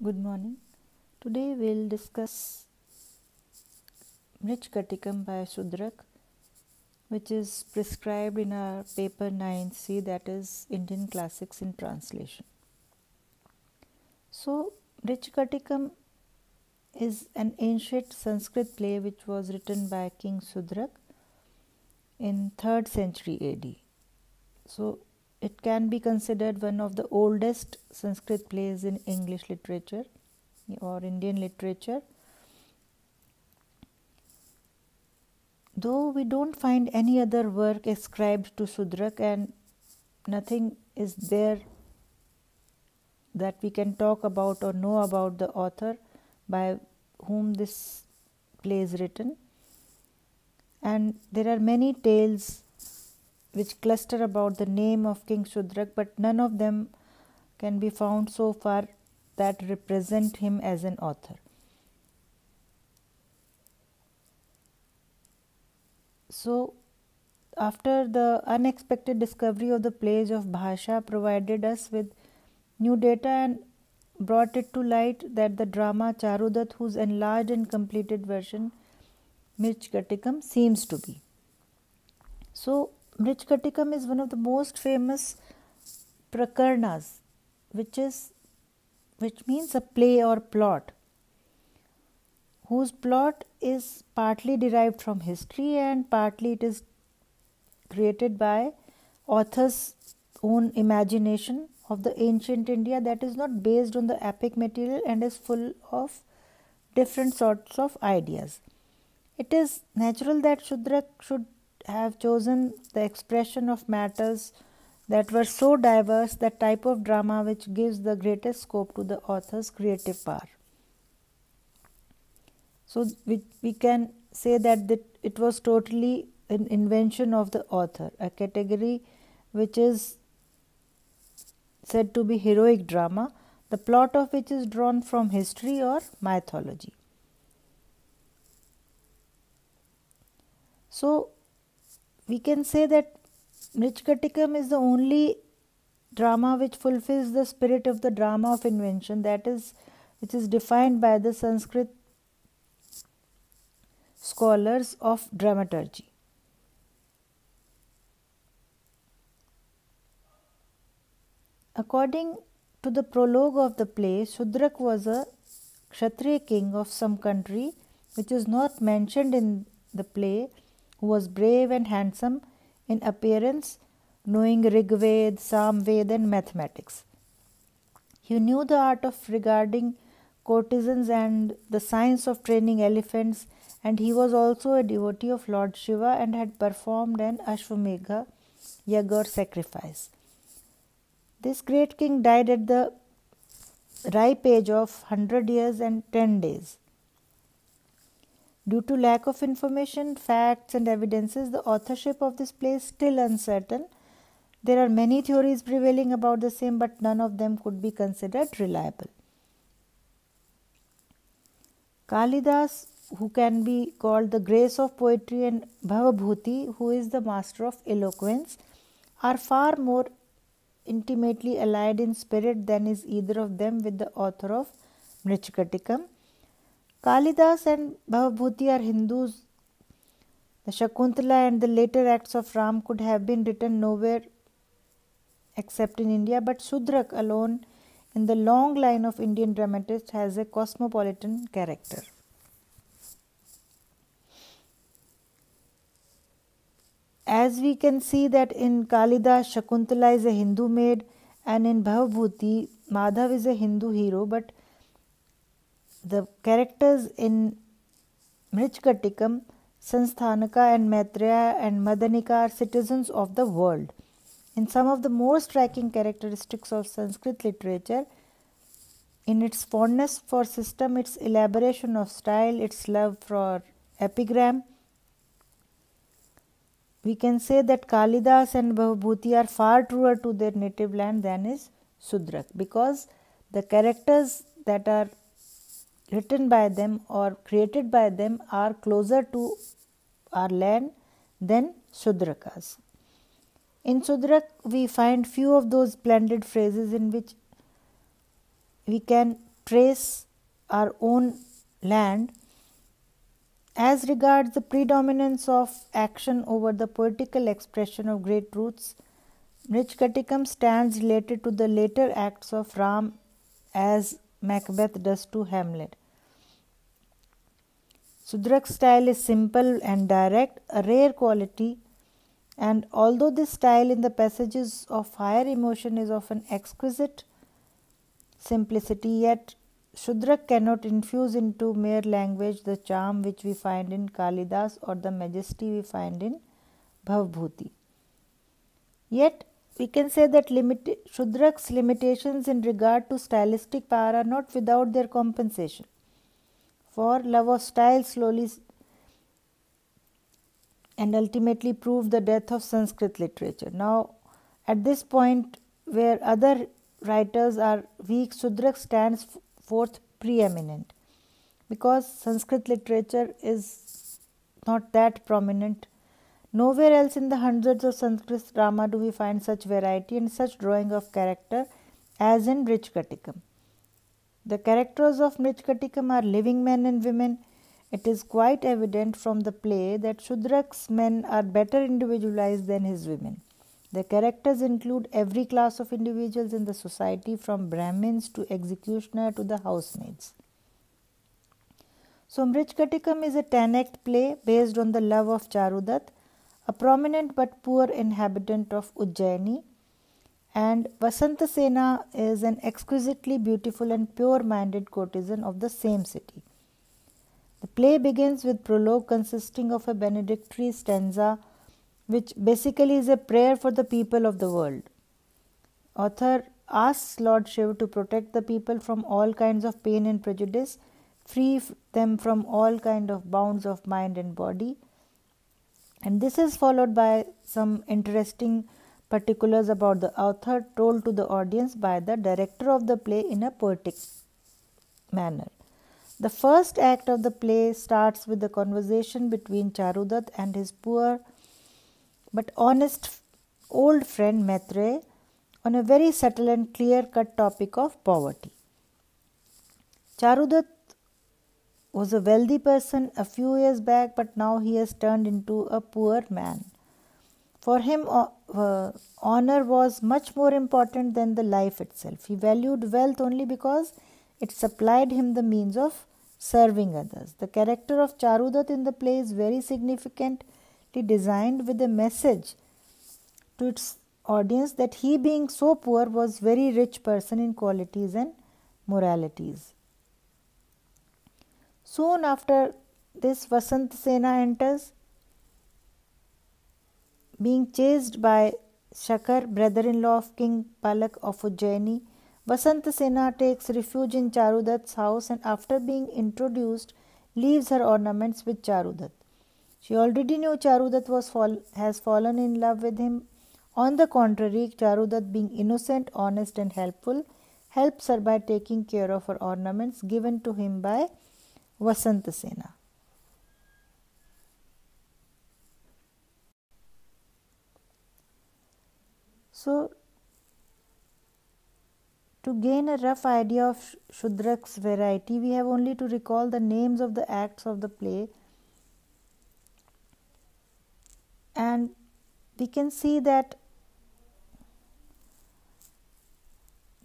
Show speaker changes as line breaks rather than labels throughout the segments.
Good morning. Today we'll discuss Mrichkatikam by Sudrak, which is prescribed in our paper 9C, that is Indian Classics in Translation. So, Mrichkatikam is an ancient Sanskrit play which was written by King Sudrak in 3rd century AD. So, it can be considered one of the oldest Sanskrit plays in English literature or Indian literature. Though we don't find any other work ascribed to Sudrak, and nothing is there that we can talk about or know about the author by whom this play is written, and there are many tales which cluster about the name of King Sudrak, but none of them can be found so far that represent him as an author. So, after the unexpected discovery of the plays of Bhasha provided us with new data and brought it to light that the drama Charudat, whose enlarged and completed version Mrichkatikam seems to be. So, Mrichkatikam is one of the most famous prakarnas, which means a play or plot, whose plot is partly derived from history and partly it is created by author's own imagination of the ancient India, that is not based on the epic material and is full of different sorts of ideas. It is natural that Sudrak should have chosen the expression of matters that were so diverse, that type of drama which gives the greatest scope to the author's creative power. So we can say that it was totally an invention of the author, a category which is said to be heroic drama, the plot of which is drawn from history or mythology. So we can say that Mrichkatikam is the only drama which fulfills the spirit of the drama of invention, that is, which is defined by the Sanskrit scholars of dramaturgy. According to the prologue of the play, Sudrak was a Kshatriya king of some country which is not mentioned in the play, who was brave and handsome in appearance, knowing Rigved, Samved and mathematics. He knew the art of regarding courtesans and the science of training elephants, and he was also a devotee of Lord Shiva and had performed an Ashwamedha yagya or sacrifice. This great king died at the ripe age of 100 years and 10 days. Due to lack of information, facts and evidences, the authorship of this play is still uncertain. There are many theories prevailing about the same, but none of them could be considered reliable. Kalidas, who can be called the grace of poetry, and Bhavabhuti, who is the master of eloquence, are far more intimately allied in spirit than is either of them with the author of Mrichkatikam. Kalidas and Bhavabhuti are Hindus. The Shakuntala and the later acts of Ram could have been written nowhere except in India, but Sudrak alone in the long line of Indian dramatists has a cosmopolitan character. As we can see that in Kalidas, Shakuntala is a Hindu maid, and in Bhavabhuti, Madhav is a Hindu hero, but the characters in Mrichkatikam, Sansthanaka and Maitreya and Madanika are citizens of the world. In some of the most striking characteristics of Sanskrit literature, in its fondness for system, its elaboration of style, its love for epigram, we can say that Kalidas and Bhavabhuti are far truer to their native land than is Sudrak, because the characters that are written by them or created by them are closer to our land than Sudrakas. In Sudrak, we find few of those splendid phrases in which we can trace our own land. As regards the predominance of action over the poetical expression of great truths, Mrichkatikam stands related to the later acts of Ram as Macbeth does to Hamlet. Shudrak's style is simple and direct, a rare quality, and although this style in the passages of higher emotion is of an exquisite simplicity, yet Shudrak cannot infuse into mere language the charm which we find in Kalidas or the majesty we find in Bhavbhuti. Yet we can say that Shudrak's limitations in regard to stylistic power are not without their compensation. For love of style slowly and ultimately proved the death of Sanskrit literature. Now, at this point where other writers are weak, Shudrak stands forth preeminent because Sanskrit literature is not that prominent. Nowhere else in the hundreds of Sanskrit drama do we find such variety and such drawing of character as in Mrichkatikam. The characters of Mrichkatikam are living men and women. It is quite evident from the play that Shudrak's men are better individualized than his women. The characters include every class of individuals in the society, from Brahmins to executioner to the housemaids. So Mrichkatikam is a 10-act play based on the love of Charudat, a prominent but poor inhabitant of Ujjaini, and Vasantasena is an exquisitely beautiful and pure-minded courtesan of the same city. The play begins with prologue consisting of a benedictory stanza which basically is a prayer for the people of the world. Author asks Lord Shiva to protect the people from all kinds of pain and prejudice, free them from all kinds of bounds of mind and body. And this is followed by some interesting particulars about the author told to the audience by the director of the play in a poetic manner. The first act of the play starts with the conversation between Charudat and his poor but honest old friend Maitreya on a very subtle and clear-cut topic of poverty. Charudat was a wealthy person a few years back, but now he has turned into a poor man. For him, honor was much more important than the life itself. He valued wealth only because it supplied him the means of serving others. The character of Charudat in the play is very significantly designed with a message to its audience that he, being so poor, was very rich person in qualities and moralities. Soon after this, Vasantasena enters, being chased by Shakar, brother-in-law of King Palak of Ujjaini. Vasantasena takes refuge in Charudat's house and after being introduced, leaves her ornaments with Charudat. She already knew Charudat has fallen in love with him. On the contrary, Charudat, being innocent, honest and helpful, helps her by taking care of her ornaments given to him by Vasantasena. So, to gain a rough idea of Shudrak's variety, we have only to recall the names of the acts of the play, and we can see that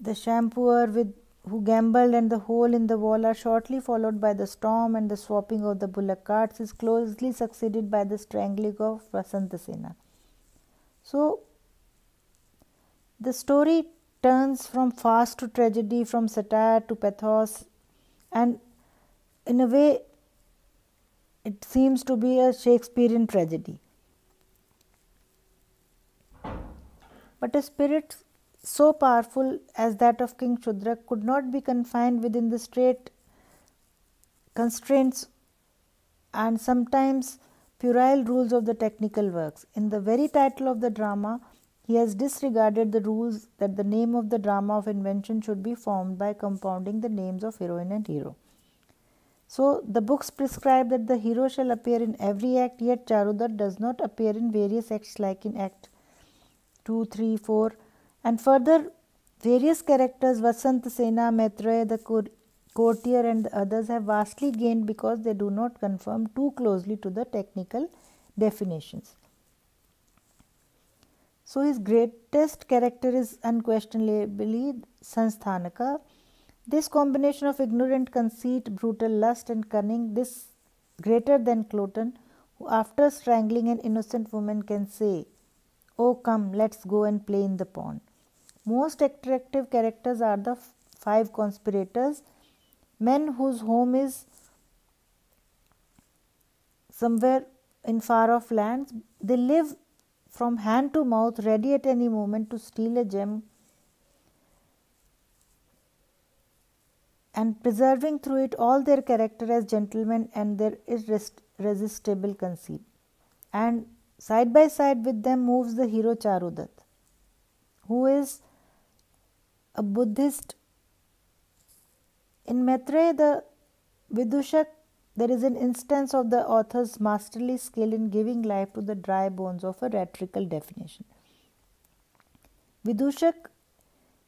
the shampooer who gambled and the hole in the wall are shortly followed by the storm, and the swapping of the bullock carts is closely succeeded by the strangling of Vasantasena. So, the story turns from farce to tragedy, from satire to pathos, and in a way it seems to be a Shakespearean tragedy. But a spirit so powerful as that of King Shudrak could not be confined within the straight constraints and sometimes puerile rules of the technical works. In the very title of the drama, he has disregarded the rules that the name of the drama of invention should be formed by compounding the names of heroine and hero. So, the books prescribe that the hero shall appear in every act, yet Charudat does not appear in various acts like in Act 2, 3, 4, and further various characters Vasantasena, Maitreya, the Courtier and the others have vastly gained because they do not conform too closely to the technical definitions. So his greatest character is unquestionably Sansthanaka. This combination of ignorant conceit, brutal lust and cunning, this greater than Cloten, who after strangling an innocent woman can say, "Oh come, let's go and play in the pond." Most attractive characters are the five conspirators, men whose home is somewhere in far off lands. They live from hand to mouth, ready at any moment to steal a gem and preserving through it all their character as gentlemen and their irresistible conceit. And side by side with them moves the hero Charudat, who is a Buddhist. In Maitreya, the Vidushak, there is an instance of the author's masterly skill in giving life to the dry bones of a rhetorical definition. Vidushak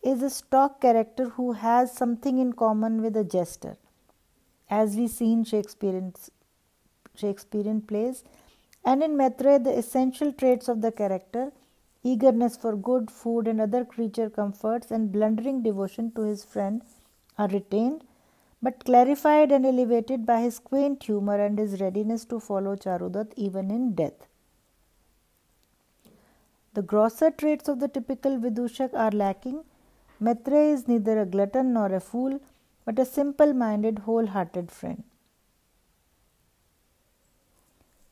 is a stock character who has something in common with a jester, as we see in Shakespearean plays, and in Maitreya the essential traits of the character, eagerness for good, food and other creature comforts, and blundering devotion to his friend, are retained, but clarified and elevated by his quaint humour and his readiness to follow Charudat even in death. The grosser traits of the typical Vidushak are lacking. Maitreya is neither a glutton nor a fool, but a simple-minded, whole-hearted friend.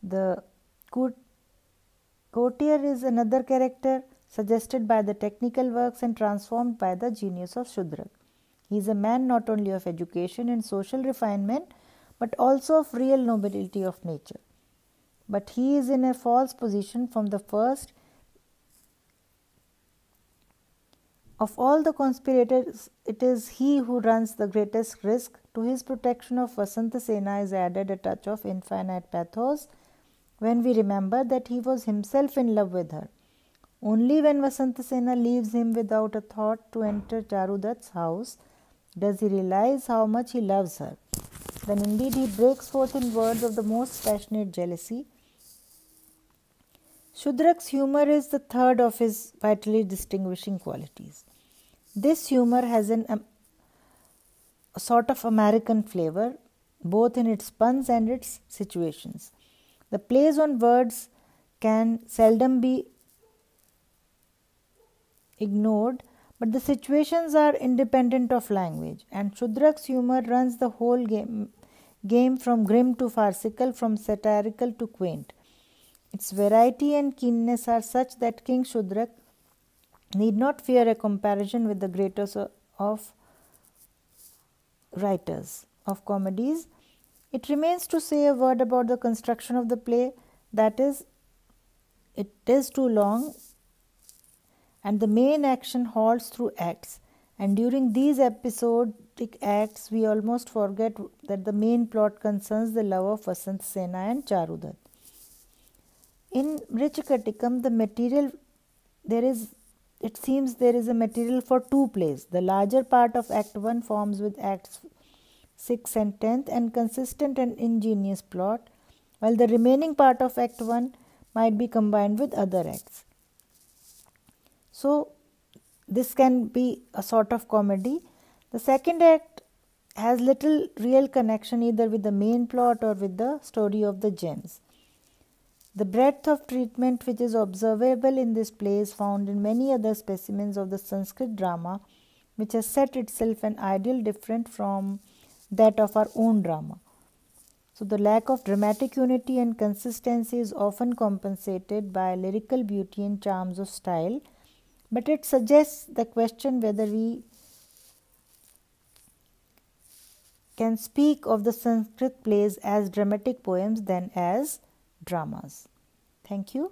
The courtier is another character suggested by the technical works and transformed by the genius of Shudrak. He is a man not only of education and social refinement, but also of real nobility of nature. But he is in a false position from the first. Of all the conspirators, it is he who runs the greatest risk. To his protection of Vasantasena is added a touch of infinite pathos when we remember that he was himself in love with her. Only when Vasantasena leaves him without a thought to enter Charudat's house does he realize how much he loves her. Then indeed he breaks forth in words of the most passionate jealousy. Shudrak's humour is the third of his vitally distinguishing qualities. This humour has a sort of American flavour, both in its puns and its situations. The plays on words can seldom be ignored, but the situations are independent of language, and Shudrak's humour runs the whole game from grim to farcical, from satirical to quaint. Its variety and keenness are such that King Shudrak need not fear a comparison with the greatest of writers of comedies. It remains to say a word about the construction of the play, that is, it is too long and the main action halts through acts, and during these episodic acts we almost forget that the main plot concerns the love of Vasantasena and Charudat. In Mrichakatikam, the material there is a material for two plays. The larger part of Act 1 forms with Acts 6 and 10th and consistent and ingenious plot, while the remaining part of Act 1 might be combined with other acts. So, this can be a sort of comedy. The second act has little real connection either with the main plot or with the story of the gems. The breadth of treatment which is observable in this play is found in many other specimens of the Sanskrit drama, which has set itself an ideal different from that of our own drama. So the lack of dramatic unity and consistency is often compensated by lyrical beauty and charms of style, but it suggests the question whether we can speak of the Sanskrit plays as dramatic poems than as dramas. Thank you.